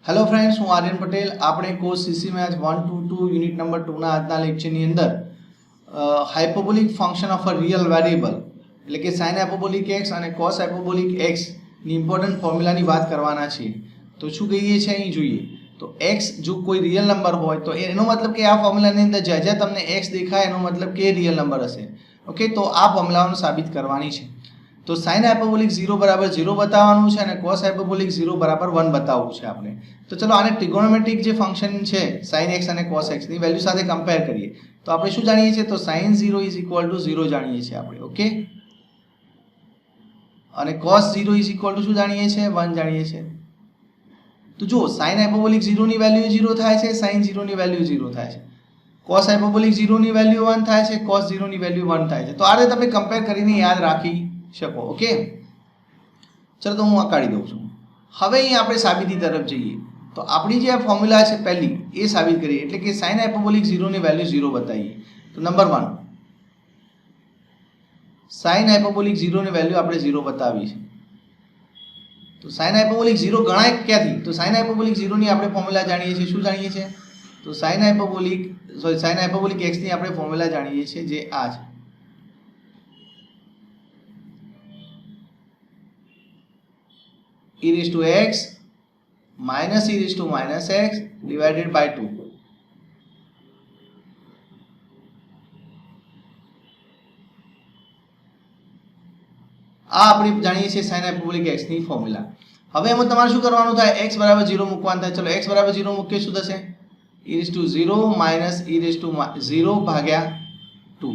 Hello friends, હું આર્યન પટેલ. આપણે course CC maths 122 unit number 2 ના આજના લેક્ચરની અંદર hyperbolic function of a real variable એટલે કે sin હાઇપરબોલિક x અને cos હાઇપરબોલિક x ની ઇમ્પોર્ટન્ટ ફોર્મ્યુલાની વાત કરવાના છીએ. તો શું કહીએ છીએ અહીં જોઈએ તો x જો કોઈ રિયલ નંબર હોય તો એનો મતલબ કે આ ફોર્મ્યુલાની અંદર જ્યાં જ્યાં તમને x દેખાય એનો મતલબ કે રિયલ નંબર હશે. ઓકે, તો આ ફોર્મ્યુલાને સાબિત કરવાની છે. તો sin હાઇપરબોલિક 0 બરાબર 0 બતાવવાનું છે અને cos હાઇપરબોલિક 0 બરાબર 1 બતાવવું છે આપણે. તો ચલો આને ટ્રિગોનોમેટ્રિક જે ફંક્શન છે sin x અને cos x ની વેલ્યુ સાથે કમ્પેર કરીએ. તો આપણે શું જાણીએ છીએ તો sin 0 0 જાણીએ છીએ આપણે. ઓકે, અને cos 0 શું જાણીએ છીએ 1 જાણીએ છીએ. તો જો sin હાઇપરબોલિક 0 ની વેલ્યુ 0 થાય છે, sin 0 ની વેલ્યુ 0 થાય છે, cos હાઇપરબોલિક 0 ની વેલ્યુ 1 થાય છે, cos 0 ની વેલ્યુ 1 થાય છે. તો આ રીતે તમે કમ્પેર કરીને યાદ રાખી શકો. ઓકે, ચલો તો હું આ કાઢી દઉં છું. હવે અહીં આપણે સાબિતી તરફ જઈએ. તો આપણી જે આ ફોર્મ્યુલા છે પહેલી એ સાબિત કરીએ એટલે કે sin હાઇપરબોલિક 0 ની વેલ્યુ 0 બતાવીએ. તો નંબર 1 sin હાઇપરબોલિક 0 ની વેલ્યુ આપણે 0 બતાવી છે. તો sin હાઇપરબોલિક 0 ગણાય ક્યાંથી? તો sin હાઇપરબોલિક 0 ની આપણે ફોર્મ્યુલા જાણીએ છીએ. શું જાણીએ છીએ? તો sin હાઇપરબોલિક x ની આપણે ફોર્મ્યુલા જાણીએ છીએ જે આ છે. e raised to x minus e raised to minus x divided by 2. આ આપણે જાણીએ છીએ sin હાઇપરબોલિક x ની ફોર્મ્યુલા. હવે એમાં તમારે શું કરવાનું થાય? x બરાબર 0 મૂકવાનું થાય. ચલો x બરાબર 0 મૂકીએ શું થશે? e raised to 0 minus e raised to 0 ભાગ્યા 2.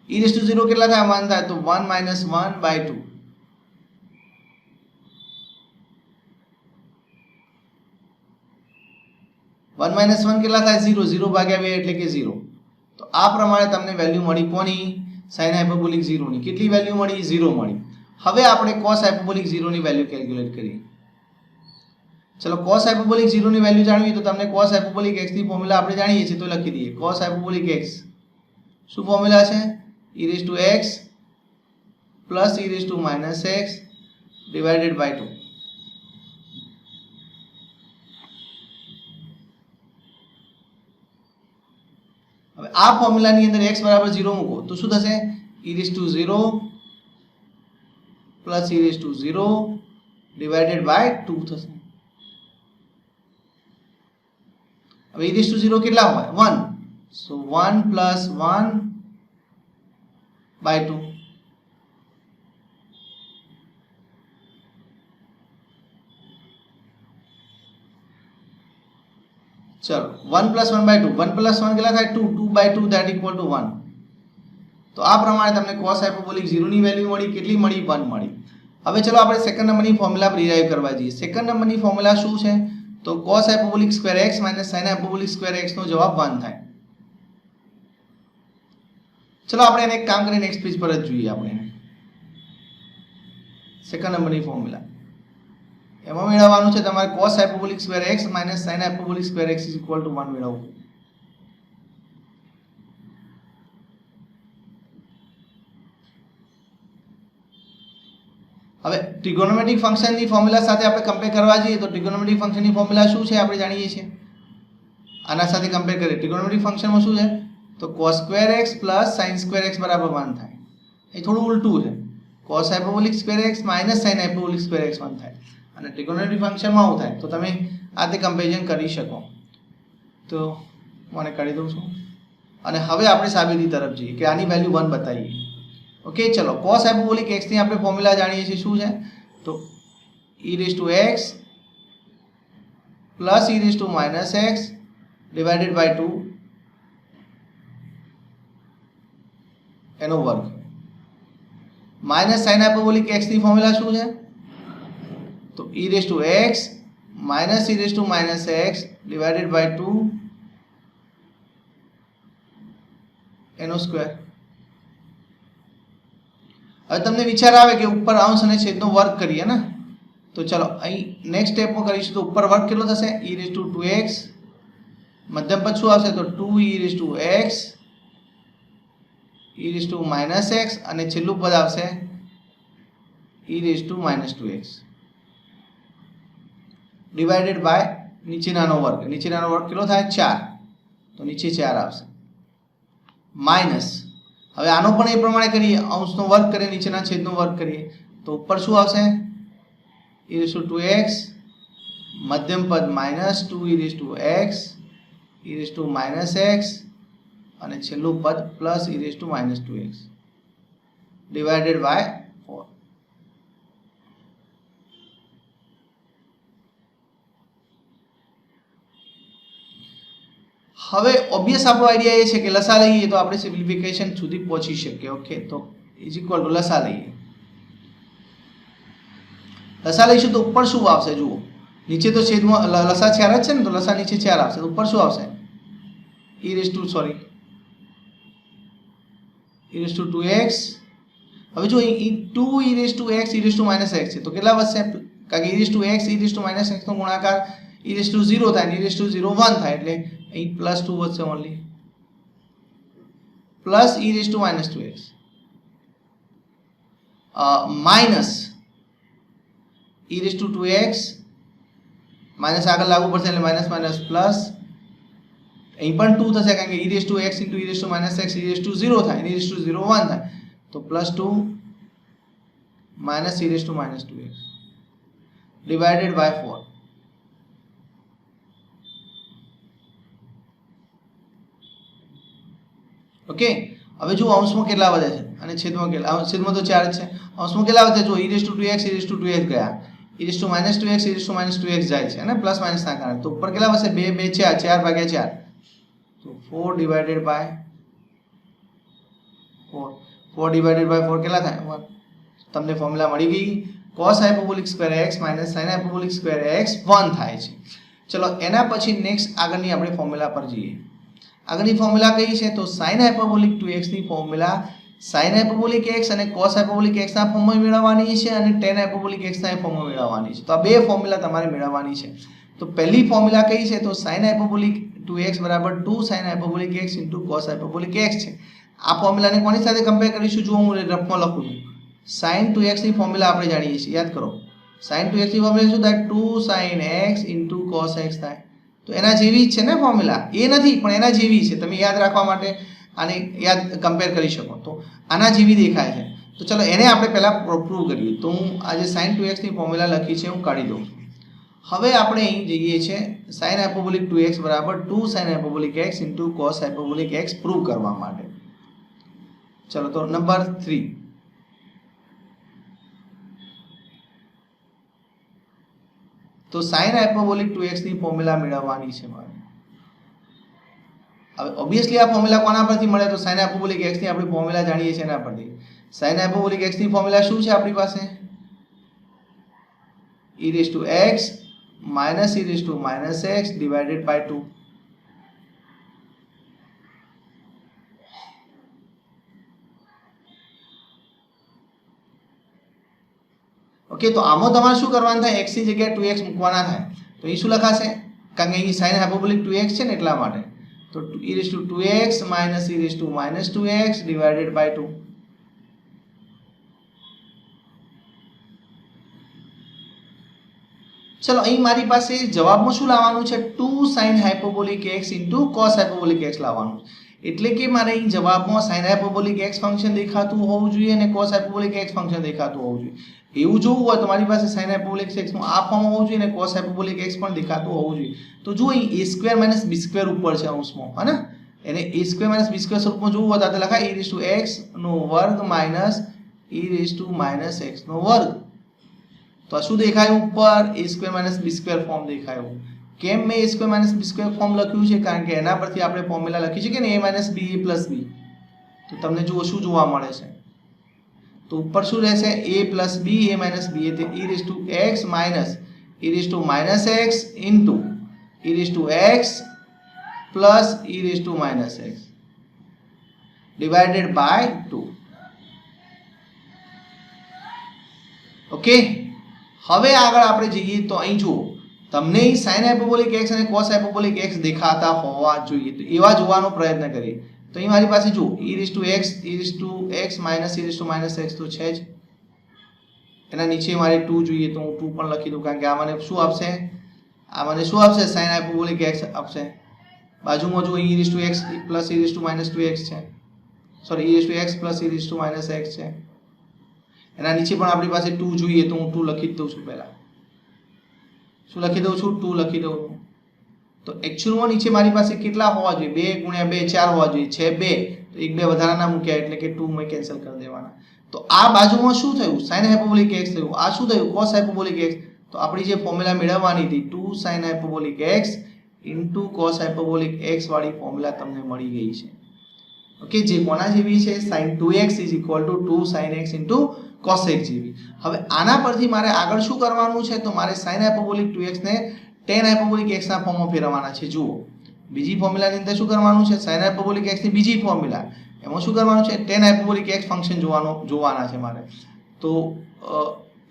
e raised to 0 કેટલા થાય? 1 થાય. તો 1 minus 1 by 2. 1 minus 1 કેટલા થાય? 0. 0 ભાગ્યા 2 એટલે કે 0. તો આ પ્રમાણે તમને વેલ્યુ મળી કોની? sin હાઇપરબોલિક 0 ની. કેટલી વેલ્યુ મળી? 0 મળી. હવે આપણે cos હાઇપરબોલિક 0 ની વેલ્યુ કેલ્ક્યુલેટ કરીએ. ચલો cos હાઇપરબોલિક 0 ની વેલ્યુ જાણવી તો તમને cos હાઇપરબોલિક x ની ફોર્મ્યુલા આપણે જાણીએ છીએ તો લખી દઈએ. cos હાઇપરબોલિક x શું ફોર્મ્યુલા છે? e raised to x plus e raised to minus x divided by 2. હવે આ ફોર્મ્યુલાની અંદર x બરાબર 0 મૂકો તો શું થશે? e raised to 0 plus e raised to 0 divided by 2 થશે. હવે e raised to 0 કેટલા હોય? 1. so 1 plus 1 by 2. ચલો 1 plus 1 by 2. 1 plus 1 કેટલા થાય? 2. 2 by 2 that equal to 1. તો આ પ્રમાણે તમને cos હાઇપરબોલિક 0 ની વેલ્યુ મળી. કેટલી મળી? 1 મળી. હવે ચલો આપણે સેકન્ડ નંબરની ફોર્મ્યુલા ડિરાઈવ કરવા જઈએ. સેકન્ડ નંબરની ફોર્મ્યુલા શું છે? તો cos hyperbolic square x minus sin hyperbolic square x નો જવાબ 1 થાય. ચલો આપણે એને એક કામ કરીને નેક્સ્ટ પેજ પર જ જોઈએ. આપણે સેકન્ડ નંબરની ફોર્મ્યુલા એમાં મેળવવાનું છે તમારે cos hyperbolic square x minus sin hyperbolic square x is equal to 1 મેળવવું. હવે ટ્રિગોનોમેટ્રિક ફંક્શનની ફોર્મ્યુલા સાથે આપણે કમ્પેર કરવા જઈએ તો ટ્રિગોનોમેટ્રિક ફંક્શનની ફોર્મ્યુલા શું છે આપણે જાણીએ છીએ. આના સાથે કમ્પેર કરીએ. ટ્રિગોનોમેટ્રિક ફંક્શનમાં શું છે તો cos square x plus sin square x બરાબર 1 થાય. એ થોડું ઉલટું છે. cos hyperbolic square x minus sin hyperbolic square x 1 થાય. અને ટ્રિગોનોમેટ્રિક ફંક્શનમાં આવું થાય. તો તમે આ તે કમ્પેરિઝન કરી શકો. તો હું આને કાઢી દઉં છું અને હવે આપણે સાબિતી તરફ જઈએ કે આની વેલ્યુ 1 બતાવીએ. ઓકે, ચલો cos હાઇપરબોલિક x ની આપણે ફોર્મ્યુલા જાણીએ છીએ. શું છે? તો e raised to x plus e raised to minus x divided by 2 એનો વર્ગ માઇનસ sin હાઇપરબોલિક x ની ફોર્મ્યુલા શું છે? તો e raised to x minus e raised to minus x divided by 2 એનો સ્ક્વેર. હવે તમને વિચાર આવે કે ઉપર અંશ અને છેદનો વર્ગ કરીએ ને. તો ચલો અહીં નેક્સ્ટ સ્ટેપમાં કરીશું. તો ઉપર વર્ગ કેટલો થશે? e raised to 2x મધ્યમ પદ શું આવશે? તો 2 e raised to x e raised to minus x અને છેલ્લું પદ આવશે e raise to minus 2x divided by નીચેનાનો વર્ગ કેટલો થાય 4 તો નીચે 4 આવશે માઇનસ હવે આનો પણ એ પ્રમાણે કરીએ અંશનો વર્ગ કરીએ નીચેના છેદનો વર્ગ કરીએ તો ઉપર શું આવશે e રેઝ ટુ 2x મધ્યમ પદ minus 2 e raise to x e raise to minus x અને છેલ્લું પદ plus e raise to minus 2x divided by 4 હવે ઓબ્વિયસ આપણો આઈડિયા એ છે કે લસા લઈએ તો આપણે સિમ્પ્લિફિકેશન સુધી પહોંચી શકીએ ઓકે તો ઇઝ ઇક્વલ ટુ લસા લઈએ લસા લઈશું તો ઉપર શું આવશે જુઓ નીચે તો છેદમાં લસા 4 જ છે ને તો લસા નીચે 4 આવશે તો ઉપર શું આવશે e raise to e raise to 2x હવે જો 2 e raise to x e raise to minus x છે તો કેટલા વધશે કારણ કે e raise to x e raise to minus x નો ગુણાકાર e રેઝ ટુ 0 થાય e રેઝ ટુ 0 1 થાય એટલે અહીં પ્લસ 2 વધશે only plus e raise to minus 2x minus e raise to 2x minus આગળ લાગુ પડશે એટલે માઇનસ માઇનસ પ્લસ અહીં પણ 2 થશે કારણ કે e raise to x into e raise to minus x e raise to 0 થાય e રેઝ ટુ 0 1 થાય તો plus 2 minus e raise to minus 2x divided by 4 okay હવે જો અંશમાં કેટલા વધે છે અને છેદમાં તો 4 જ છે અંશમાં કેટલા વધે જો e raise to 2x e raise to 2x ગયા e raise to minus 2x e raise to minus 2x જાય છે અને પ્લસ માઇનસ ના કારણે તો ઉપર કેટલા વધશે 2 2 4 4 ભાગ્યા 4 તો 4 ડિવાઇડેડ બાય 4 ડિવાઇડેડ બાય 4 કેટલા થાય તમને ફોર્મ્યુલા મળી ગઈ cos hyperbolic square x sin hyperbolic square x 1 થાય છે ચલો એના પછી નેક્સ્ટ આગળની આપણે ફોર્મ્યુલા પર જઈએ આગળની ફોર્મ્યુલા કઈ છે તો sin હાયપરબોલિક 2x ની ફોર્મ્યુલા sin હાયપરબોલિક x અને cos હાયપરબોલિક x ના ફોર્મમાં મેળવવાની છે અને tan હાયપરબોલિક x ના ફોર્મમાં મેળવવાની છે તો આ બે ફોર્મ્યુલા તમારે મેળવવાની છે તો પહેલી ફોર્મ્યુલા કઈ છે તો sin hyperbolic 2x 2 sin hyperbolic x cos hyperbolic x છે આ ફોર્મ્યુલાને કોની સાથે કમ્પેર કરીશું જો હું રફમાં લખું છું sin 2x ની ફોર્મ્યુલા આપણે જાણીએ છીએ યાદ કરો sin 2x ની ફોર્મ્યુલા શું થાય 2 sin x cos x થાય તો એના જેવી જ છે ને ફોર્મ્યુલા એ નથી પણ એના જેવી છે તમે યાદ રાખવા માટે આને યાદ કમ્પેર કરી શકો તો આના જેવી દેખાય છે તો ચલો એને આપણે પહેલા પ્રૂવ કરીએ તો હું આજે sin 2x ની ફોર્મ્યુલા લખી છે હું કાઢી દઉં હવે આપણે અહીં જઈએ છે sin hyperbolic 2x 2 sin hyperbolic x cos hyperbolic x prove કરવા માટે ચલો તો નંબર 3 તો sin હાયપરબોલિક 2x ની ફોર્મ્યુલા મેળવવાની છે મારે હવે ઓબ્વિયસલી આ ફોર્મ્યુલા કોના પરથી મળે તો sin હાયપરબોલિક x ની આપણે ફોર્મ્યુલા જાણીએ છીએ એના પરથી sin હાયપરબોલિક x ની ફોર્મ્યુલા શું છે આપણી પાસે e raise to x minus e raise to minus x divided by 2 okay તો આમાં તમારે શું કરવાનું થાય x ની જગ્યાએ 2x મૂકવાના થાય તો એ શું લખાશે કારણ કે અહીં sin હાયપરબોલિક 2x છે ને એટલા માટે તો e raise to 2x minus e raise to minus 2x divided by 2 ચલો અહીં મારી પાસે જવાબમાં શું લાવવાનું છે 2 sin hyperbolic x cos hyperbolic x લાવવાનું એટલે કે મારે અહીં જવાબમાં sin હાયપરબોલિક x ફંક્શન દેખાતું હોવું જોઈએ અને cos હાયપરબોલિક x ફંક્શન દેખાતું હોવું જોઈએ એવું જોવું હોય તો મારી પાસે sin હાયપરબોલિક x નું આ ફોર્મ હોવું જોઈએ અને cos હાયપરબોલિક x પણ દેખાતું હોવું જોઈએ તો જો અહીં a² - b² ઉપર છે અંશમાં હે એને a² - b² સ્વરૂપમાં જોવું હોય તો લખાય e રેઝ ટુ x નો વર્ગ minus e raise to minus x નો વર્ગ તો આ શું દેખાયું ઉપર a² - b² ફોર્મ દેખાયું કેમ મેં a² - b² ફોર્મ લખ્યું છે કારણ કે એના પરથી આપણે ફોર્મ્યુલા લખી છે કે ને a - b a + b તો તમને જુઓ શું જોવા મળે છે તો ઉપર શું રહેશે a + b a - b એટલે e raise to x minus e raise to minus x into e raise to x plus e raise to minus x divided by 2 okay હવે આગળ આપણે જઈએ તો અહીં જુઓ તમને sin હાયપરબોલિક x અને cos હાયપરબોલિક x દેખાતા હોવા જોઈએ તો એવા જોવાનો પ્રયત્ન કરીએ તો અહીં મારી પાસે જો e raise to x minus e raise to minus x તો છે જ એના નીચે મારે 2 જોઈએ તો હું 2 પણ લખી દઉં, કારણ કે આ મને શું આપશે, આ મને શું આપશે, sin હાઇપરબોલિક x આપશે. બાજુમાં જો e(x + e(-2x) છે, સોરી e(x + e(-x) છે. એના નીચે પણ આપણી પાસે 2 જોઈએ તો હું 2 લખી જ દઉં છું. પહેલા શું લખી દઉં છું, 2 લખી દઉં છું. તો એકચ્યુઅલમાં નીચે મારી પાસે કેટલા હોવા જોઈએ, 2 × 2 4 હોવા જોઈએ, છે 2, તો 1 2 વધારાના મૂક્યા એટલે કે 2 મેં કેન્સલ કરી દેવાના. તો આ બાજુમાં શું થયું, sin હાઇપરબોલિક x થયું. આ શું થયું, cos હાઇપરબોલિક x. તો આપણી જે ફોર્મ્યુલા મેળવવાની હતી 2 sin hyperbolic x * cos hyperbolic x વાળી ફોર્મ્યુલા તમને મળી ગઈ છે. ઓકે, જે કોના જેવી છે, sin 2x = 2 sin x * cos x જેવી. હવે આના પરથી મારે આગળ શું કરવાનું છે, તો મારે sin હાઇપરબોલિક 2x ને tan હાઇપરબોલિક x ના ફોર્મમાં ફેરવવાના છે. જુઓ, બીજી ફોર્મ્યુલાની અંદર શું કરવાનું છે, sin હાઇપરબોલિક x ની બીજી ફોર્મ્યુલા, એમાં શું કરવાનું છે, tan હાઇપરબોલિક x ફંક્શન જોવાના છે મારે. તો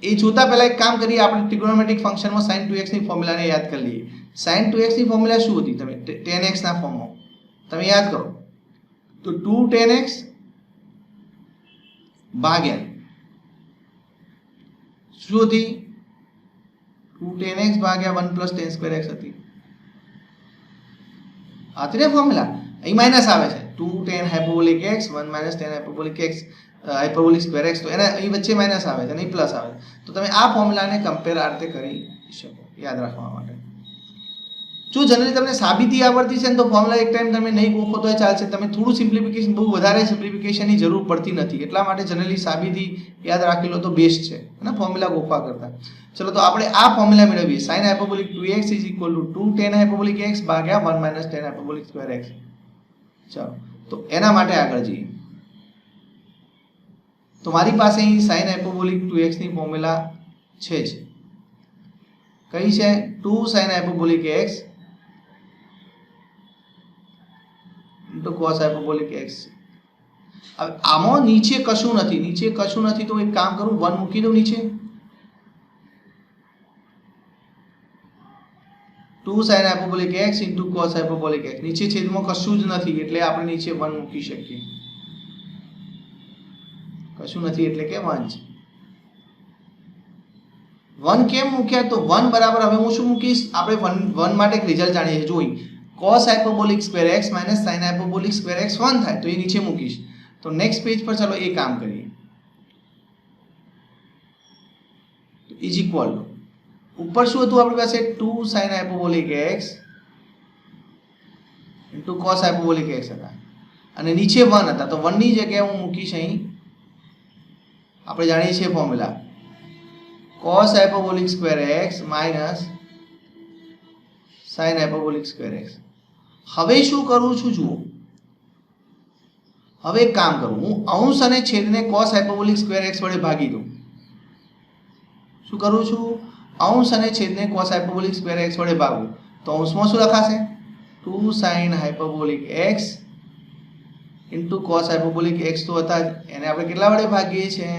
એ જોતા પહેલા એક કામ કરીએ, આપણે ટ્રિગોનોમેટ્રિક ફંક્શનમાં sin 2x ની ફોર્મ્યુલાને યાદ કરી લઈએ. sin 2x ની ફોર્મ્યુલા શું હતી, તમે tan x ના ફોર્મમાં તમે યાદ કરો તો 2 tan x ભાગ્યા શું હતી, 2 tan x ભાગ્યા 1 + tan2x હતી. આ તે ફોર્મ્યુલા અહીં માઈનસ આવે છે, 2 tan hyperbolic x 1 - tan hyperbolic x hyperbolic square x, તો એના અહીં વચ્ચે માઈનસ આવે છે અને અહીં પ્લસ આવે છે. તો તમે આ ફોર્મ્યુલાને કમ્પેર આ રીતે કરી શકો યાદ રાખવા માટે. જો જનરલી તમને સાબિતી આવડતી છે ને તો ફોર્મ્યુલા એક ટાઈમ તમે નહીં ગોખો તો ચાલશે. તમે થોડું સિમ્પ્લિફિકેશન, બહુ વધારે સિમ્પ્લિફિકેશનની જરૂર પડતી નથી. એટલા માટે જનરલી સાબિતી યાદ રાખી લો તો બેસ્ટ છે અને ફોર્મ્યુલા ગોખવા કરતા. ચલો તો આપણે આ ફોર્મ્યુલા મેળવીએ, sin hyperbolic 2x = 2 tan hyperbolic x ભાગ્યા 1 - tan હાઇપરબોલિક સ્ક્વેર x. ચલો તો એના માટે આગળ જઈએ. તો મારી પાસે અહીં sin હાઇપરબોલિક 2x ની ફોર્મ્યુલા છે જ. કઈ છે, 2 sin hyperbolic x * cos hyperbolic x. હવે આમાં નીચે કશું નથી, તો એક કામ કરું, 1 મૂકી દઉં નીચે. 2 sin hyperbolic x * cos hyperbolic x. નીચે છેદમાં કશું જ નથી એટલે આપણે નીચે 1 મૂકી શકીએ. કશું નથી એટલે કે 1 છે. 1 કેમ મૂક્યા, તો 1 બરાબર, હવે હું શું મૂકીશ, આપણે 1 માટે એક રિઝલ્ટ જાણીએ છીએ. જોઈ, cos hyperbolic square x - sin hyperbolic square x 1 થાય, તો એ નીચે મૂકીશ. તો નેક્સ્ટ પેજ પર ચલો એ કામ કરીએ. ઇઝ ઇક્વલ ટુ ઉપર શું હતું આપણી પાસે, 2 sin hyperbolic x * cos hyperbolic x હતા અને નીચે 1 હતા. તો 1 ની જગ્યાએ હું મૂકીશ અહીં, આપણે જાણીએ છીએ formula, cos hyperbolic square x - sin hyperbolic square x. હવે શું કરું છું, જુઓ, હવે એક કામ કરું, હું અંશ અને છેદને cos હાઇપરબોલિક સ્ક્વેર x વડે ભાગી દઉં. શું કરું છું, અંશ અને છેદને cos હાઇપરબોલિક સ્ક્વેર x વડે ભાગું. તો અંશમાં શું લખાશે, 2 sin hyperbolic x * cos hyperbolic x તો હતા જ, એને આપણે કેટલા વડે ભાગીએ છીએ,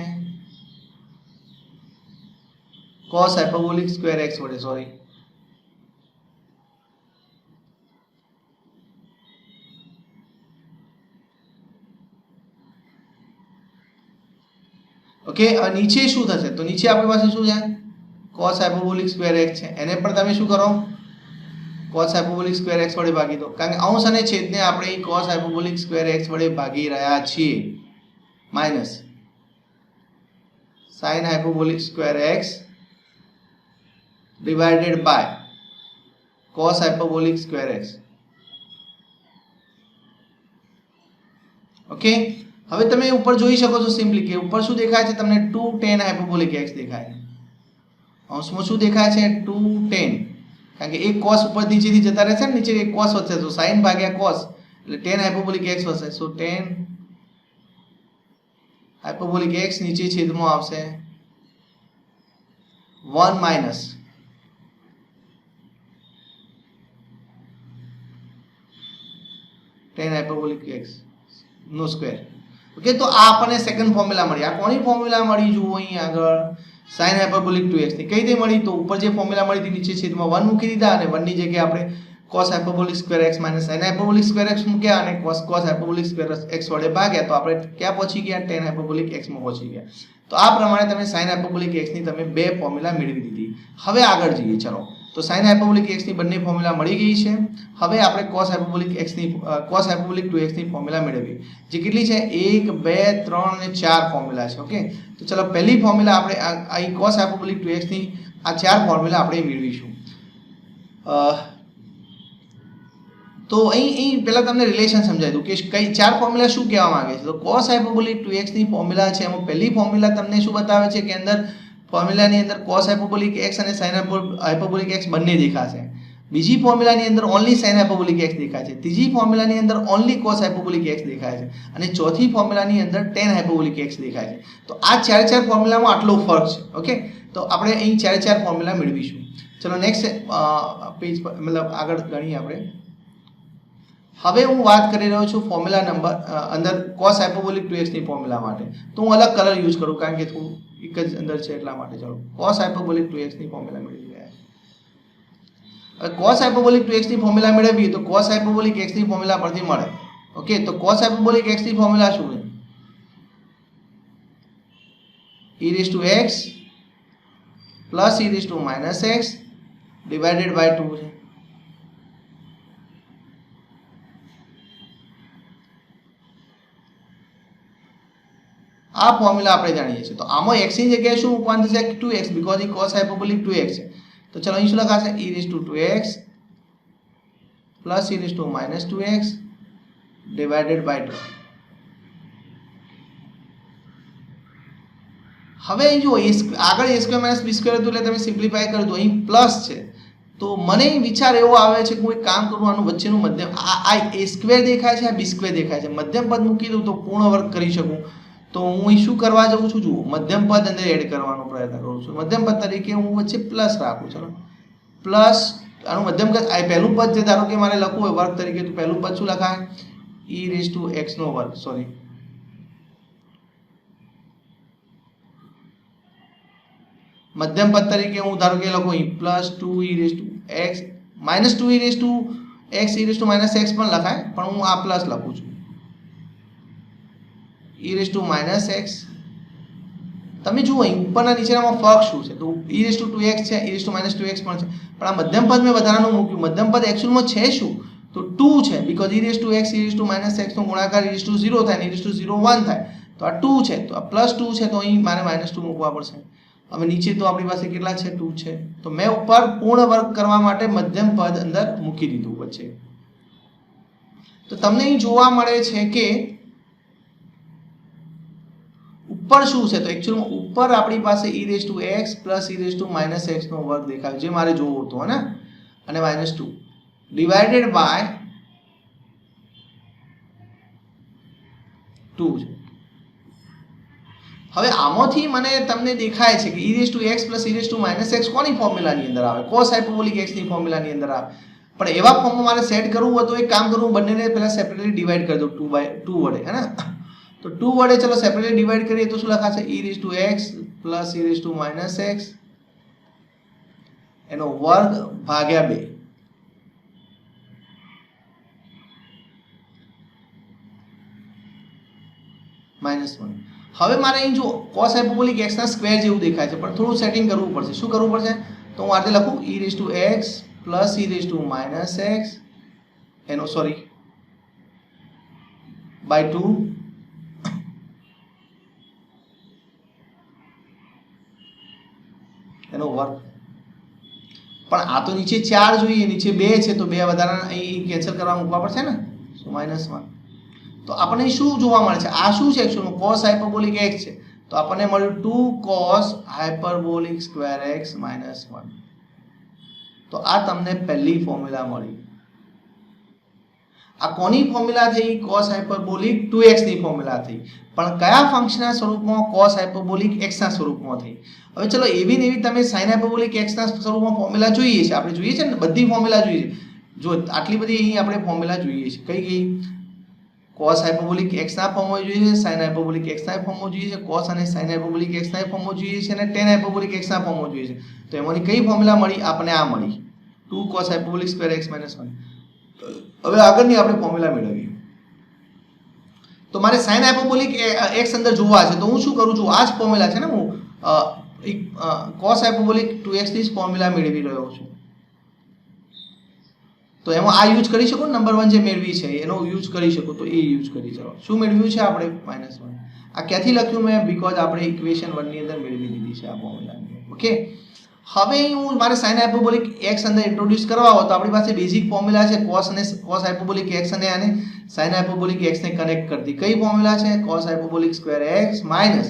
cos હાઇપરબોલિક સ્ક્વેર x વડે. Sorry, okay. નીચે શું થશે, તો નીચે આપણી પાસે શું છે, cos હાઇપરબોલિક સ્ક્વેર x છે, એને પણ તમે શું કરો, cos હાઇપરબોલિક સ્ક્વેર x વડે ભાગી દો, કારણ કે અંશ અને છેદને આપણે cos હાઇપરબોલિક સ્ક્વેર x વડે ભાગી રહ્યા છીએ, minus sin hyperbolic square x divided by cos hyperbolic square x. Okay, હવે તમે ઉપર જોઈ શકો છો સિમ્પલી કે ઉપર શું દેખાય છે તમને, 2 tan હાઇપરબોલિક x દેખાય છે. અંશમાં શું દેખાય છે, 2 tan, કારણ કે એક cos ઉપર નીચેથી જતા રહેશે ને, નીચે એક cos વધશે તો sin ભાગ્યા cos એટલે tan હાઇપરબોલિક x વધશે. સો tan હાઇપરબોલિક x નીચે છેદમાં આવશે 1 - tan હાઇપરબોલિક x નો સ્ક્વેર. ઓકે, તો આ આપણને સેકન્ડ ફોર્મ્યુલા મળી. આ કોની ફોર્મ્યુલા મળી, જુઓ અહીં આગળ, sin હાઇપરબોલિક 2x ની. કઈ રીતે મળી, તો ઉપર જે ફોર્મ્યુલા મળી હતી નીચે છેદમાં 1 મૂકી દીધા અને 1 ની જગ્યાએ આપણે cos hyperbolic square x minus sin hyperbolic square x મૂક્યા અને cos હાઇપરબોલિક સ્ક્વેર x વડે ભાગ્યા તો આપણે ક્યાં પહોંચી ગયા tan હાઇપરબોલિક x માં પહોંચી ગયા. તો આ પ્રમાણે તમે sin હાઇપરબોલિક x ની તમે બે ફોર્મ્યુલા મેળવી દીધી. હવે આગળ જઈએ ચલો. તો sin હાઇપરબોલિક x ની બંને ફોર્મ્યુલા મળી ગઈ છે. હવે આપણે cos હાઇપરબોલિક 2x ની ફોર્મ્યુલા મેળવીએ. જે કેટલી છે 1 2 3 અને 4 ફોર્મ્યુલા છે. ઓકે, તો ચલો પહેલી ફોર્મ્યુલા આપણે આ cos હાઇપરબોલિક 2x ની આ ચાર ફોર્મ્યુલા આપણે મેળવીશું. તો અહીં પહેલા તમને રિલેશન સમજાવી દઉં કે કઈ ચાર ફોર્મ્યુલા શું કહેવા માંગે છે. તો cos હાઇપરબોલિક 2x ની ફોર્મ્યુલા છે એમાં પહેલી ફોર્મ્યુલા તમને શું બતાવે છે કે અંદર ફોર્મ્યુલાની અંદર cos હાઇપરબોલિક x અને sin હાઇપરબોલિક x બંને દેખાશે. બીજી ફોર્મ્યુલાની અંદર ઓન્લી sin હાઇપરબોલિક x દેખાય છે. ત્રીજી ફોર્મ્યુલાની અંદર ઓન્લી cos હાઇપરબોલિક x દેખાય છે અને ચોથી ફોર્મ્યુલાની અંદર tan હાઇપરબોલિક x દેખાય છે. તો આ ચાર ફોર્મ્યુલામાં આટલો ફરક છે. ઓકે, તો આપણે અહીં ચાર ફોર્મ્યુલા મેળવીશું. ચલો નેક્સ્ટ પેજ પર મતલબ આગળ ગણીએ આપણે. હવે હું વાત કરી રહ્યો છું ફોર્મ્યુલા નંબર અંદર cos હાઇપરબોલિક 2x ની ફોર્મ્યુલા માટે. તો હું અલગ કલર યુઝ કરું કારણ કે થોડું એક જ અંદર છે એટલા માટે. ચલો cos હાઇપરબોલિક 2x ની ફોર્મ્યુલા મેળવી ગયા. હવે cos હાઇપરબોલિક 2x ની ફોર્મ્યુલા મેળવીએ તો cos હાઇપરબોલિક x ની ફોર્મ્યુલા પરથી મળે. ઓકે, તો cos હાઇપરબોલિક x ની ફોર્મ્યુલા શું છે? e⁻x plus e⁻x divided by 2 છે. આ ફોર્મ્યુલા આપણે જાણીએ છીએ. તો આમાં x ની જગ્યાએ શું મૂકવાનું થશે 2x because A cos hyperbolic 2x છે. તો ચલો અહીં શું લખાશે e⁻2x plus e⁻2x divided by 2. હવે અહીં જો આગળ a² - b² હતું એટલે તમે સિમ્પ્લિફાય કરી દો. અહીં પ્લસ છે તો મને વિચાર એવો આવે છે કે હું એક કામ કરું આનું વચ્ચેનું મધ્યમ આ a² દેખાય છે આ b² દેખાય છે મધ્યમ પદ મૂકી દઉં તો પૂર્ણ વર્ગ કરી શકું. તો હું અહીં શું કરવા જાઉં છું જુઓ મધ્યમ પદ અંદર એડ કરવાનો પ્રયત્ન કરું છું. મધ્યમ પદ તરીકે હું વચ્ચે પ્લસ રાખું. ચલો પ્લસ આનું મધ્યમ પદ આ પહેલું પદ જે ધારો કે મારે લખવું હોય વર્ગ તરીકે તો પહેલું પદ શું લખાય e⁻x² સોરી મધ્યમ પદ તરીકે હું ધારો કે લખું અહીં plus 2e⁻x minus 2e⁻x e⁻x પણ લખાય પણ હું આ પ્લસ લખું છું e⁻x. તમે જુઓ અહીં ઉપરના નીચેનામાં ફરક શું છે? તો e⁻2x છે e⁻2x પણ છે પણ આ મધ્યમ પદ મેં વધારાનું મૂક્યું. મધ્યમ પદ એકચ્યુઅલમાં છે શું તો 2 છે બીકોઝ e⁻x e⁻x નો ગુણાકાર e⁻0 થાય ને e⁻0 1 થાય તો આ 2 છે તો આ +2 છે તો અહીં મારે -2 મૂકવા પડશે. હવે નીચે તો આપણી પાસે કેટલા છે 2 છે તો મેં ઉપર પૂર્ણ વર્ગ કરવા માટે મધ્યમ પદ અંદર મૂકી દીધું વચ્ચે. તો તમને અહીં જોવા મળે છે કે ઉપર શું છે તો એકચ્યુઅલી ઉપર આપણી પાસે e⁻x પ્લસ e⁻x નો વર્ગ દેખાય જે મારે જોવો હતો હે ને અને -2 ડિવાઇડેડ બાય 2 છે. હવે આમાંથી મને તમને દેખાય છે કે e⁻x પ્લસ e⁻x કોની ફોર્મ્યુલાની અંદર આવે cos હાઇપરબોલિક x ની ફોર્મ્યુલાની અંદર આવે. પણ એવા ફોર્મમાં મારે સેટ કરવું હોય તો એક કામ કરું બંનેને પહેલા સેપરેટલી ડિવાઈડ કરી દઉં 2 વડે હે ને. તો 2 વડે ચલો સેપરેટલી ડિવાઈડ કરીએ તો શું લખાશે e⁻x પ્લસ e⁻x એનો વર્ગ ભાગ્યા 2 -1. હવે મારે અહીં જો cos હાઇપરબોલિક x ના સ્ક્વેર જેવું દેખાય છે પણ થોડું સેટિંગ કરવું પડશે. શું કરવું પડશે તો હું આ રીતે લખું e⁻x પ્લસ e⁻x એનો સોરી બાય 2 એનો વર્ગ. પણ આ તો નીચે 4 જોઈએ નીચે 2 છે તો 2 વધારાના અહીં કેન્સલ કરવા મૂકવા પડશે ને સો -1. તો આપણને શું જોવા મળે છે આ શું છે એકચ્યુઅલી cos હાઇપરબોલિક x છે તો આપણને મળ્યું 2 cos હાઇપરબોલિક સ્ક્વેર x -1. તો આ તમને પહેલી ફોર્મ્યુલા મળી. આ કોની ફોર્મ્યુલા થઈ cos હાઇપરબોલિક 2x ની ફોર્મ્યુલા થઈ પણ કયા ફંક્શનના સ્વરૂપમાં cos હાઇપરબોલિક x ના સ્વરૂપમાં થઈ. હવે ચલો એવી ને એવી તમે sin હાઇપરબોલિક x ના સ્વરૂપમાં ફોર્મ્યુલા જોઈએ છે આપણે જોઈએ છે ને બધી ફોર્મ્યુલા જોઈએ છે. જો આટલી બધી અહીં આપણે ફોર્મ્યુલા જોઈએ છે કઈ cos હાઇપરબોલિક x ના ફોર્મમાં જોઈએ છે sin હાઇપરબોલિક x ના ફોર્મમાં જોઈએ છે cos અને sin હાઇપરબોલિક x ના ફોર્મમાં જોઈએ છે અને tan હાઇપરબોલિક x ના ફોર્મમાં જોઈએ છે. તો એમાંની કઈ ફોર્મ્યુલા મળી આપણને આ મળી 2 cos hyperbolic square x minus 1. હવે આગળની આપણે ફોર્મ્યુલા મેળવીએ. તો મારે sin હાયપરબોલિક x અંદર જોવા છે તો હું શું કરું છું, આ જ ફોર્મ્યુલા છે ને, હું cos હાયપરબોલિક 2x ની જ ફોર્મ્યુલા મેળવી રહ્યો છું. તો એમાં આ યુઝ કરી શકો, નંબર 1 જે મેળવી છે એનો યુઝ કરી શકો, તો એ યુઝ કરી ચલો. શું મેળવ્યું છે આપણે? -1. આ ક્યાંથી લખ્યું મેં? બીકોઝ આપણે ઇક્વેશન 1 ની અંદર મેળવી દીધી છે આ ફોર્મ્યુલા. ઓકે, હવે હું મારે sin હાયપરબોલિક x અંદર ઇન્ટ્રોડ્યુસ કરવા હોય તો આપણી પાસે બેઝિક ફોર્મ્યુલા છે cos હાયપરબોલિક x અને આને sin હાયપરબોલિક x ને કનેક્ટ કરતી. કઈ ફોર્મ્યુલા છે? cos hyperbolic square x minus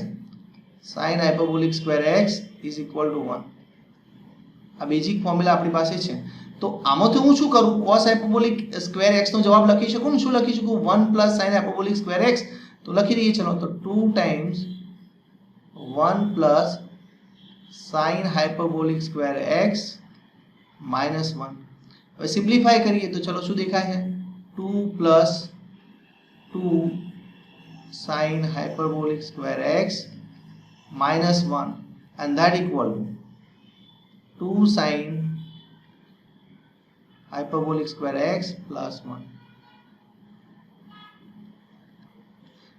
sin hyperbolic square x is equal to 1. આ બેઝિક ફોર્મ્યુલા આપણી પાસે છે. તો આમાંથી હું શું કરું? cos હાયપરબોલિક સ્ક્વેર x નો જવાબ લખી શકું ને? શું લખી શકું? 1 plus sin hyperbolic square x. તો લખી દઈએ ચલો. તો 2 times 1 plus sin hyperbolic square x minus 1. હવે સિમ્પ્લિફાય કરીએ તો ચલો શું દેખાય છે? 2 plus 2 sin hyperbolic square x minus 1 and that equal to 2 sin hyperbolic square x plus 1.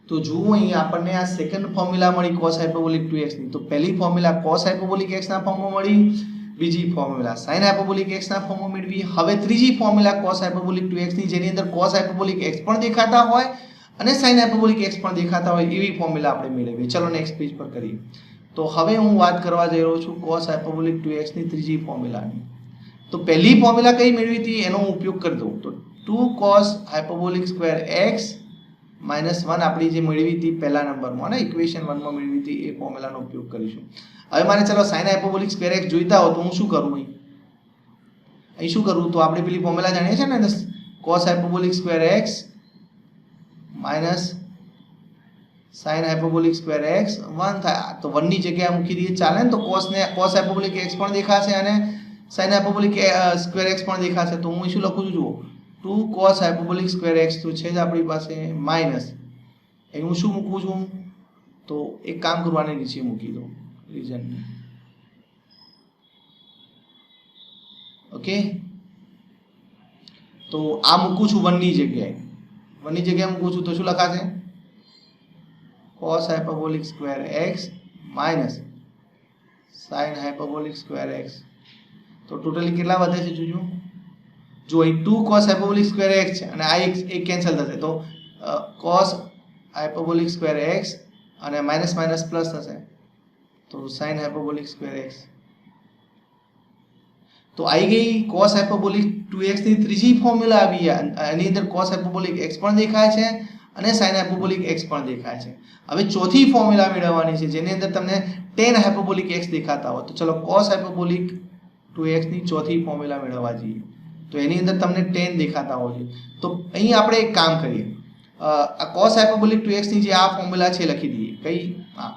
તો જુઓ અહીં આપણને આ સેકન્ડ ફોર્મ્યુલા મળી cos hyperbolic 2x ની. તો પહેલી ફોર્મ્યુલા cos hyperbolic x ના ફોર્મમાં મળી, બીજી ફોર્મ્યુલા sin hyperbolic x ના ફોર્મમાં મેળવી. હવે ત્રીજી ફોર્મ્યુલા cos hyperbolic 2x ની, જેની અંદર cos hyperbolic x પણ દેખાતા હોય અને sin હાયપરબોલિક x પણ દેખાતા હોય એવી ફોર્મ્યુલા આપણે મેળવીએ. ચલો નેક્સ્ટ પેજ પર કરીએ. તો હવે હું વાત કરવા જઈ રહ્યો છું cos હાયપરબોલિક 2x ની ત્રીજી ફોર્મ્યુલાની. તો પહેલી ફોર્મ્યુલા કઈ મેળવી હતી એનો હું ઉપયોગ કરી દઉં. તો 2 cos hyperbolic square x minus 1 આપણી જે મેળવી હતી પહેલા નંબરમાં અને ઇક્વેશન 1 માં મેળવી હતી એ ફોર્મ્યુલાનો ઉપયોગ કરીશું. હવે મારે ચલો sin હાયપરબોલિક સ્ક્વેર x જોઈતા હોય તો હું શું કરું? અહીં શું કરું? તો આપણે પેલી ફોર્મ્યુલા જાણીએ છીએ ને, cos hyperbolic square x minus sin hyperbolic square x 1 થાય. તો 1 ની જગ્યાએ મૂકી દઈએ ચાલે ને? તો cos હાયપરબોલિક x પણ દેખાશે અને sin હાયપરબોલિક સ્ક્વેર x પણ દેખાશે. તો હું શું લખું છું? જુઓ, 2 cos હાયપરબોલિક સ્ક્વેર x તો છે જ આપણી પાસે, માઇનસ અહીં હું શું મૂકું છું? તો એક કામ કરવાને નીચે મૂકી દો રીઝન. ઓકે, તો આ મૂકું છું 1 ની જગ્યાએ. 1 ની જગ્યાએ મૂકું છું તો શું લખાશે? cos hyperbolic square x minus sin hyperbolic square x. તો ટોટલી કેટલા વધે છે જોજો. જો અહીં 2 cos હાયપરબોલિક સ્ક્વેર x છે અને આ એક કેન્સલ થશે તો cos હાયપરબોલિક સ્ક્વેર x અને માઇનસ માઇનસ પ્લસ થશે તો sin હાયપરબોલિક સ્ક્વેર x. તો આવી ગઈ cos હાયપરબોલિક 2x ની ત્રીજી ફોર્મ્યુલા આવી. આની અંદર cos હાયપરબોલિક x પણ દેખાય છે અને sin હાયપરબોલિક x પણ દેખાય છે. હવે ચોથી ફોર્મ્યુલા મેળવવાની છે જેની અંદર તમને tan હાયપરબોલિક x દેખાતા હોય. તો ચલો cos હાયપરબોલિક 2x ની ચોથી ફોર્મ્યુલા મેળવવા જઈએ. તો એની અંદર તમને tan દેખાતા હોય છે. તો અહીં આપણે એક કામ કરીએ, આ cos હાયપરબોલિક 2x ની જે આ ફોર્મ્યુલા છે લખી દઈએ. કઈ? હા,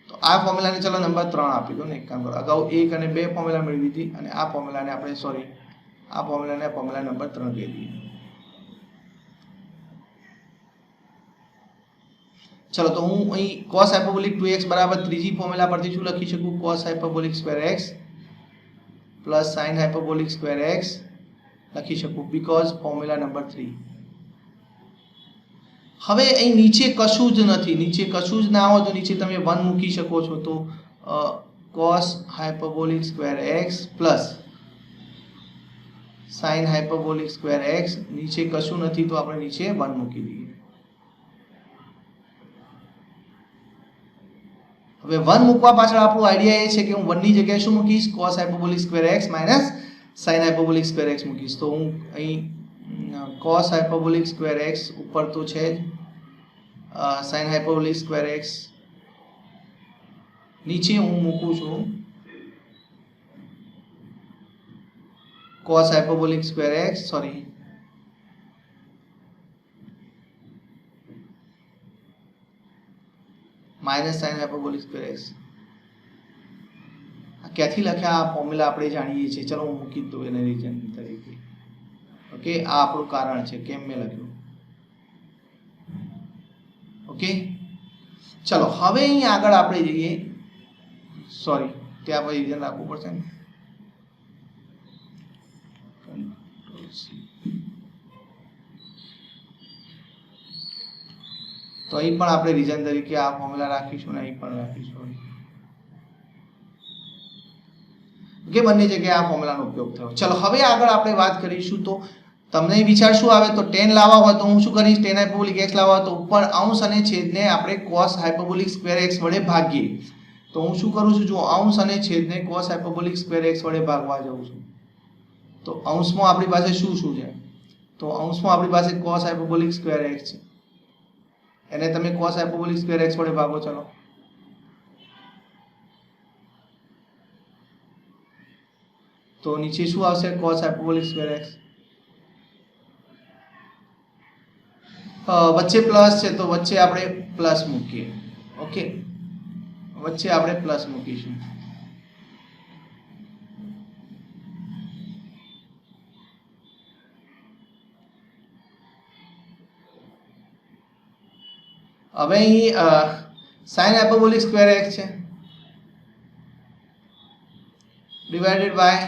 તો આ ફોર્મ્યુલાને ચલો નંબર 3 આપી દો ને. એક કામ કરો, અગાઉ 1 અને 2 ફોર્મ્યુલા મેળવી હતી અને આ ફોર્મ્યુલાને આપણે આ ફોર્મ્યુલાને ફોર્મ્યુલા નંબર 3 કહી દઈએ. ચલો તો હું અહીં cos હાયપરબોલિક 2x બરાબર ત્રીજી ફોર્મ્યુલા પરથી શું લખી શકું? cos hyperbolic square x plus sin hyperbolic square x લખી શકું બીકોઝ ફોર્મ્યુલા નંબર 3. હવે અહીં નીચે કશું જ નથી, નીચે કશું જ ના હોય તો નીચે તમે 1 મૂકી શકો છો. તો cos hyperbolic square x plus sin hyperbolic square x, નીચે કશું નથી તો આપણે નીચે 1 મૂકી દઈએ. હવે 1 મૂકવા પાછળ આપણો આઈડિયા એ છે કે હું 1 ની જગ્યાએ શું મૂકીશ? cos hyperbolic square x minus sin hyperbolic square x મૂકીશ. તો હું અહીં cos હાયપરબોલિક સ્ક્વેર x ઉપર તો છે જ, sin હાયપરબોલિક સ્ક્વેર x નીચે હું મૂકું છું cos hyperbolic square x minus sin hyperbolic square x. ક્યાંથી લખ્યા? આ ફોર્મ્યુલા આપણે જાણીએ છીએ. ચલો હું મૂકી દઉં એને રીઝન તરીકે. ઓકે, આ આપણું કારણ છે કેમ મેં લખ્યું. ઓકે, ચલો હવે અહીં આગળ આપણે જઈએ. સોરી, ત્યાં આપણે રીઝન રાખવું પડશે ને. તો અહીં પણ આપણે રીઝન તરીકે આ ફોર્મ્યુલા રાખીશું ને અહીં પણ રાખીશું કે બંને જગ્યાએ આ ફોર્મ્યુલાનો ઉપયોગ થયો. ચલો હવે આગળ આપણે વાત કરીશું. તો તમને વિચાર શું આવે? તો tan લાવવા હોય તો હું શું કરીશ? tan હાઇપરબોલિક x લાવવા હોય તો ઉપર અંશ અને છેદને આપણે cos હાઇપરબોલિક સ્ક્વેર x વડે ભાગીએ. તો હું શું કરું છું? જો અંશ અને છેદને cos હાઇપરબોલિક સ્ક્વેર x વડે ભાગવા જાઉં છું. તો અંશમાં આપણી પાસે શું છે? તો અંશમાં આપણી પાસે cos હાઇપરબોલિક સ્ક્વેર x છે. એને તમે cos હાઇપરબોલિક સ્ક્વેર x વડે ભાગો. ચલો તો નીચે શું આવશે? cos hyperbolic square x. વચ્ચે પ્લસ છે તો વચ્ચે આપણે પ્લસ મૂકીએ. ઓકે, વચ્ચે આપણે પ્લસ મૂકીશું. હવે અહીં sin હાઇપરબોલિક સ્ક્વેર x છે divided by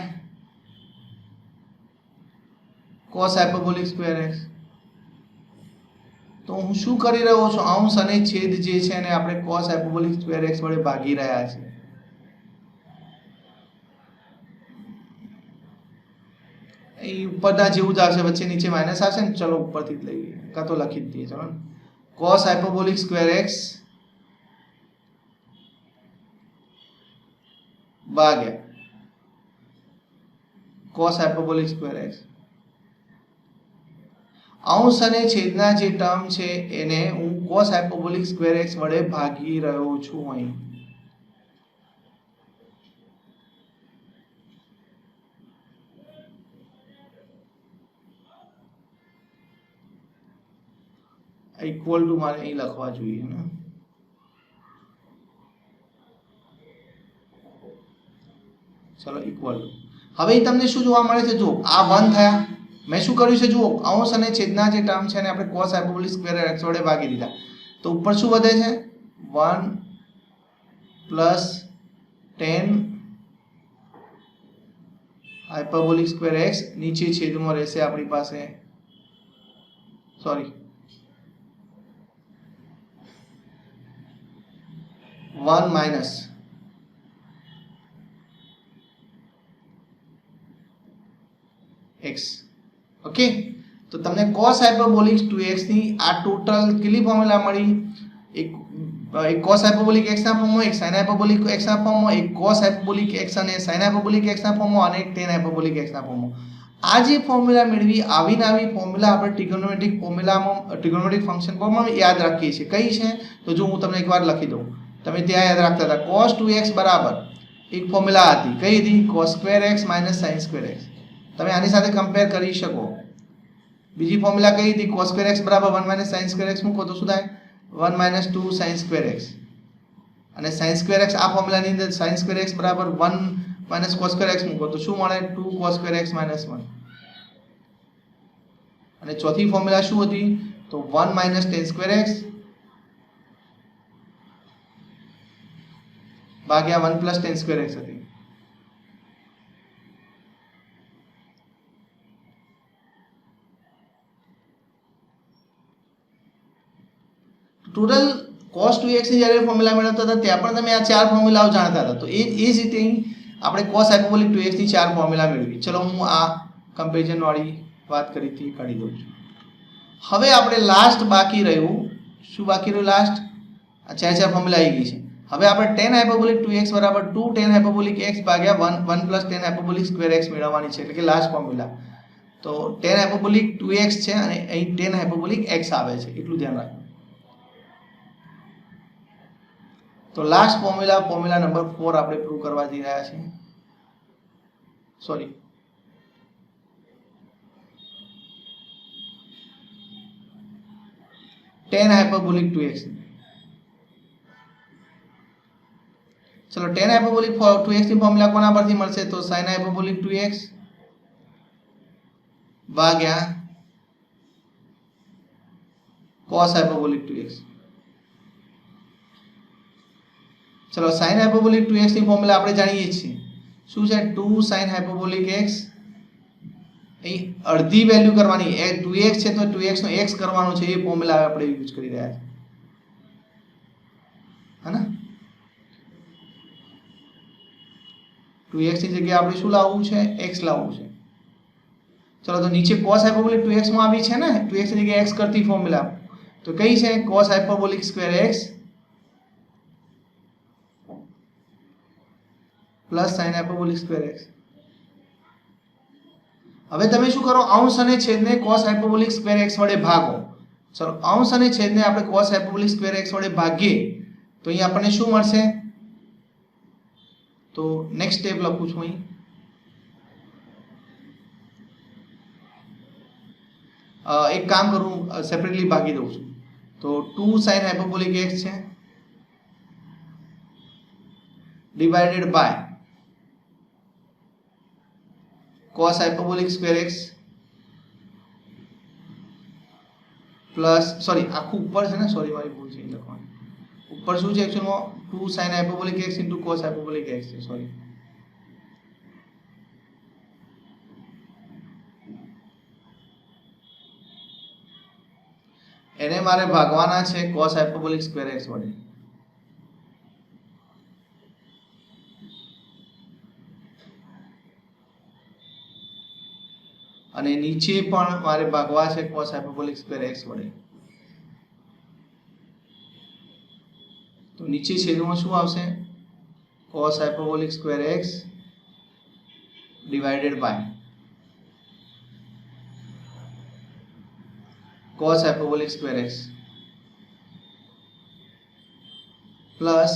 cos hyperbolic square x. તો હું શું કરી રહ્યો છું? અંશ અને છેદ જે છે એને આપણે cos હાઇપરબોલિક સ્ક્વેર x વડે ભાગી રહ્યા છીએ. અહીં ઉપરના જેવું જ આવશે, વચ્ચે નીચે માઇનસ આવશે ને. ચલો ઉપરથી જ લઈએ, કાં તો લખી જ દઈએ. ચલો cos હાઇપરબોલિક સ્ક્વેર x ભાગ્યા cos હાઇપરબોલિક સ્ક્વેર x. અંશ અને છેદના જે ટર્મ છે એને હું cos હાઇપરબોલિક સ્ક્વેર x વડે ભાગી રહ્યો છું. અહીં ઇક્વલ ટુ મારે અહીં લખવા જોઈએ ને. ચલો ઇક્વલ ટુ. હવે તમને શું જોવા મળે છે? જો આ 1 થયા. મેં શું કર્યું છે? જુઓ, અંશ અને છેદના જે ટર્મ છે એને આપણે cos હાઇપરબોલિક સ્ક્વેર x વડે ભાગી દીધા. તો ઉપર શું વધે છે? 1 plus tan hyperbolic square x. નીચે છેદમાં રહેશે આપણી પાસે, સોરી 1 માઇનસ x. ઓકે, તો તમને cos હાઇપરબોલિક 2x ની આ ટોટલ કેટલી ફોર્મ્યુલા મળી? એક cos હાઇપરબોલિક x ના ફોર્મમાં, એક sin હાઇપરબોલિક x ના ફોર્મમાં, એક cos હાઇપરબોલિક x અને sin હાઇપરબોલિક x ના ફોર્મમાં અને એક tan હાઇપરબોલિક x ના ફોર્મમાં. આ જે ફોર્મ્યુલા મેળવી, આવી ફોર્મ્યુલા આપણે ટ્રિગોનોમેટ્રિક ફોર્મ્યુલામાં, ટ્રિગોનોમેટ્રિક ફંક્શન ફોર્મમાં યાદ રાખીએ છીએ. કઈ છે? તો જો હું તમને એકવાર લખી દઉં, તમે ત્યાં યાદ રાખતા હતા. cos 2x બરાબર એક ફોર્મ્યુલા હતી. કઈ હતી? cos square x minus sin square x. તમે આની સાથે કમ્પેર કરી શકો. બીજી ફોર્મ્યુલા કઈ હતી? cos સ્ક્વેર x બરાબર 1 માઇનસ sin સ્ક્વેર x મૂકો તો શું થાય? 1 માઇનસ 2 sin સ્ક્વેર x. અને sin સ્ક્વેર x આ ફોર્મ્યુલાની અંદર sin સ્ક્વેર x બરાબર 1 માઇનસ cos સ્ક્વેર x મૂકો તો શું મળે? 2 cos સ્ક્વેર x માઇનસ 1. અને ચોથી ફોર્મ્યુલા શું હતી? તો 1 માઇનસ tan સ્ક્વેર x ભાગ્યા 1 પ્લસ tan સ્ક્વેર x હતી. ટોટલ cos 2x ની જ્યારે ફોર્મ્યુલા મેળવતા હતા ત્યાં પણ તમે આ ચાર ફોર્મ્યુલાઓ જાણતા હતા. તો એ જ રીતે આપણે cos હાઇપરબોલિક 2x ની ચાર ફોર્મ્યુલા મેળવી. ચલો હું આ કમ્પેરિઝન વાળી વાત કરી હતી કાઢી દઉં છું. હવે આપણે લાસ્ટ બાકી રહ્યું. શું બાકી રહ્યું લાસ્ટ? આ ચાર ફોર્મ્યુલા આવી ગઈ છે. હવે આપણે tan હાઇપરબોલિક 2x બરાબર 2 tan હાઇપરબોલિક x ભાગ્યા 1 plus tan hyperbolic square x મેળવવાની છે, એટલે કે લાસ્ટ ફોર્મ્યુલા. તો tan હાઇપરબોલિક 2x છે અને અહીં tan હાઇપરબોલિક x આવે છે, એટલું ધ્યાન રાખો. તો લાસ્ટ ફોર્મ્યુલા નંબર 4 આપણે પ્રૂવ કરવા જઈ રહ્યા છીએ. Sorry, tan hyperbolic 2x. ચલો tan હાઇપરબોલિક 2x ની ફોર્મ્યુલા કોના પરથી મળશે? તો sin હાઇપરબોલિક 2x ભાગ્યા cos હાઇપરબોલિક 2x. ચલો sin હાઇપરબોલિક 2x ની ફોર્મ્યુલા આપણે જાણીએ છીએ. શું છે? 2 sin હાઇપરબોલિક x અહીં અડધી વેલ્યુ કરવાની, એ 2x છે તો 2x નો x કરવાનો છે, એ ફોર્મ્યુલા આપણે યુઝ કરી રહ્યા છે, હે ને? 2x ની જગ્યાએ આપણે શું લાવવું છે? x લાવવું છે. ચલો તો નીચે cos હાયપરબોલિક 2x માં આવી છે ને, 2x ની જગ્યાએ x કરતી ફોર્મ્યુલા તો કઈ છે? cos hyperbolic square x plus sin hyperbolic square x. હવે તમે શું કરો? અંશ અને છેદને cos હાયપરબોલિક સ્ક્વેર x વડે ભાગો. ચલો અંશ અને છેદને આપણે cos હાયપરબોલિક સ્ક્વેર x વડે ભાગીએ તો અહીં આપણને શું મળશે? તો નેક્સ્ટ સ્ટેપ લખું છું અહીં. એક કામ કરું, સેપરેટલી ભાગી દઉં છું. તો 2 sin હાયપરબોલિક x છે divided by cos hyperbolic square x plus, sorry આખું ઉપર છે ને, સોરી મારી ભૂલ છે લખવાની. ઉપર શું છે એક્ચ્યુઅલમાં? 2 sin hyperbolic x into cos hyperbolic x છે, સોરી. એને મારે ભાગવાના છે cos હાયપરબોલિક સ્ક્વેર x વડે. અને નીચે પણ મારે ભાગવા છે cos હાયપરબોલિક સ્ક્વેર x વડે. તો નીચે છેદમાં શું આવશે? cos hyperbolic square x divided by cos hyperbolic square x plus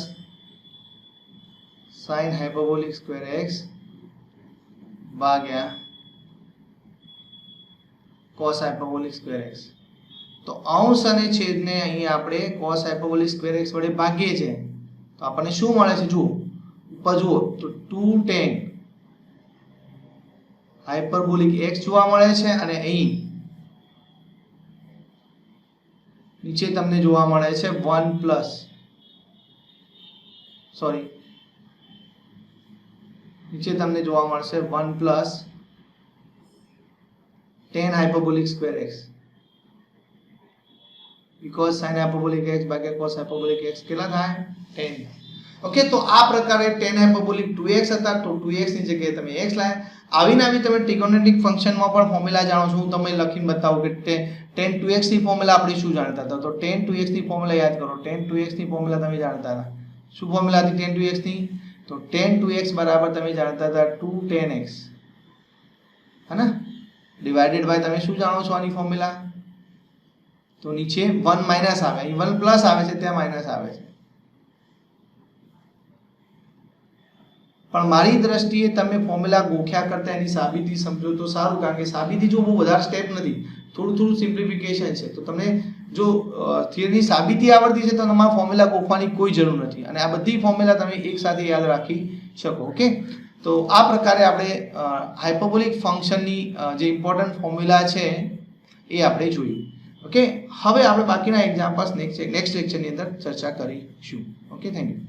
sin hyperbolic square x ભાગ્યા cos હાયપરબોલિક સ્ક્વેર x. તો અંશ અને છેદને અહીં આપણે cos હાયપરબોલિક સ્ક્વેર x વડે ભાગીએ છીએ તો આપણને શું મળે છે? જુઓ ઉપર જુઓ તો 2 tan હાયપરબોલિક x જોવા મળે છે, અને અહીં નીચે તમને જોવા મળે છે 1 પ્લસ, સોરી નીચે તમને જોવા મળશે 1 plus tan hyperbolic square x because sin hyperbolic x ભાગ્યા cos હાયપરબોલિક x કેટલા થાય? 10. ઓકે, તો આ પ્રકારે tan હાયપરબોલિક 2x હતા તો 2x ની જગ્યાએ તમે x લાયા. આવીને આવી તમે ટ્રિગોનોમેટ્રિક ફંક્શનમાં પણ ફોર્મ્યુલા જાણો છો. હું તમને લખીને બતાવું કે tan 2x ની ફોર્મ્યુલા આપણે શું જાણતા હતા. તો tan 2x ની ફોર્મ્યુલા યાદ કરો. tan 2x ની ફોર્મ્યુલા તમે જાણતા હતા. શું ફોર્મ્યુલા હતી tan 2x ની? તો tan 2x બરાબર તમે જાણતા હતા 2 tan x, હે ને? ડિવાઇડેડ બાય તમે શું જાણો છો આની ફોર્મ્યુલા? તો નીચે 1 માઈનસ આવે, અહીં 1 પ્લસ આવે છે, ત્યાં માઈનસ આવે છે. પણ મારી દ્રષ્ટિએ તમે ફોર્મ્યુલા ગોખ્યા કરતા એની સાબિતી સમજો તો સારું, કારણ કે સાબિતી જો બહુ વધારે સ્ટેપ નથી, થોડું સિમ્પ્લિફિકેશન છે. તો તમને જો થિયરીની સાબિતી આવડતી છે તો તમારે ફોર્મ્યુલા ગોખવાની કોઈ જરૂર નથી, અને આ બધી ફોર્મ્યુલા તમે એકસાથે યાદ રાખી શકો. ઓકે, તો આ પ્રકારે આપણે હાયપરબોલિક ફંક્શનની જે ઇમ્પોર્ટન્ટ ફોર્મ્યુલા છે એ આપણે જોયું. ઓકે, હવે આપણે બાકીના એક્ઝામ્પલ્સ નેક્સ્ટ લેક્ચરની અંદર ચર્ચા કરીશું. Okay, thank you.